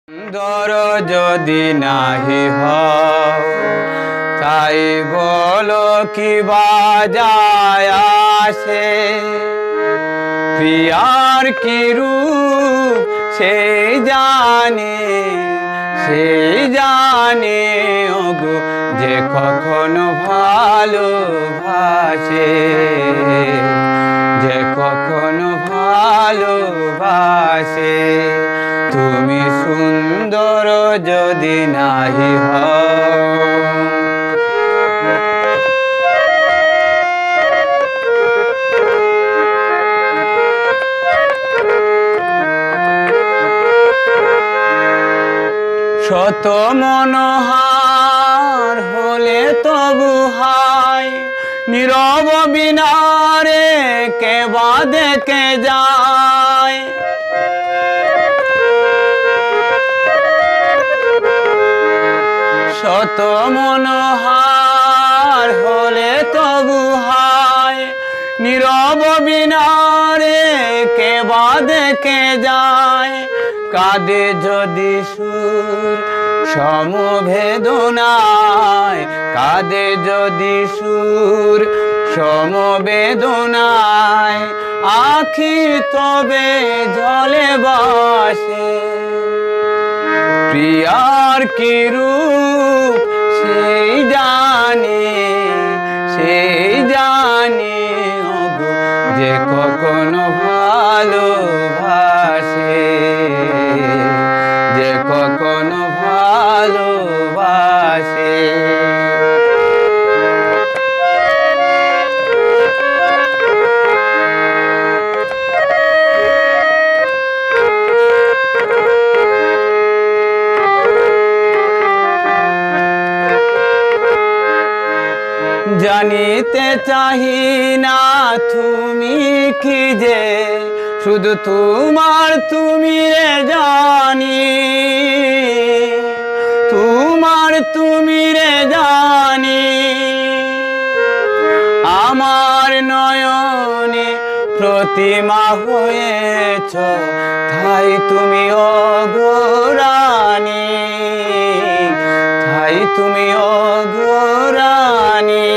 সুন্দর যদি নাহি হও তাই বলো কি বাজায় আসে, প্রিয়ার কি রূপ সেই জানে ওগো যে কখনো ভালোবাসে, যে কখনো ভালোবাসে। তুমি সুন্দর যদি নাহি হও। শত মনোহার হলে তবু হায়, নীরব বিনারে কে বা দেখে যায়। শত মনোহার হলে তবু হায়, নীরব বিনারে কে বা দেখে যায়। কাঁদে যদি সুর সমবেদনায়, কাঁদে যদি সুর সমবেদনায়, আখি তবে জলে বাসে। প্রিয়ার কি রূপ সেই জানে ওগো যে কখনো ভালোবাসে, যে কখনো ভালোবাসে। জানিতে চাহি না তুমি কি যে, শুধু তোমার তুমি রে জানি, তোমার তুমি রে জানি। আমার নয়নে প্রতিমা হয়েছ, তাই তুমি অঘরানি, তাই তুমি অঘরানি।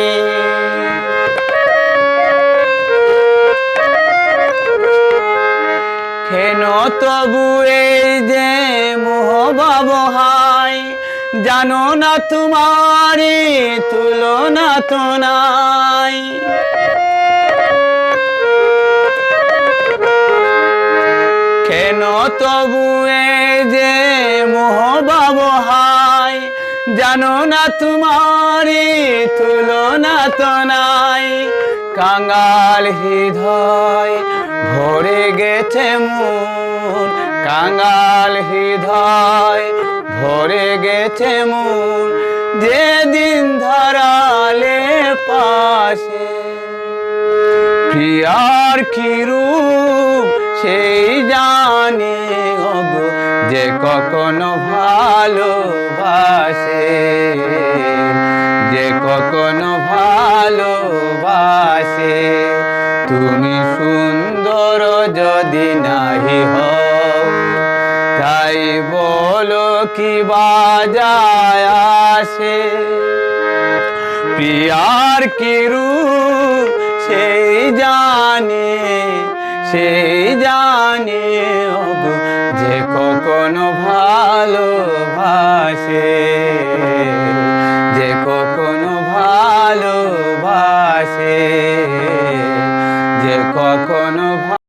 কেন তবু এই যে মোহভাব হায়, জানো না তোমারি তুলনা তো নাই। কেন তবু এই যে মোহভাব হায়, জানো না তোমারি তুলনা তো নাই। কাঙাল হৃদয় ভরে গেছে মন, কাঙাল হৃদয় ভরে গেছে মন, যেদিন ধরালে পাশে। প্রিয়ার কি রূপ সেই জানে ওগো যে কখনো ভালোবাসে, যে কখনো ভালোবাসে। তুমি সুন্দর যদি নাহি হও তাই বলো কি বাজায় আসে, প্রিয়ার কি রূপ সেই জানে ওগো যে কখনো ভালোবাসে, যে কখনো ভালোবাসে, যে কখনো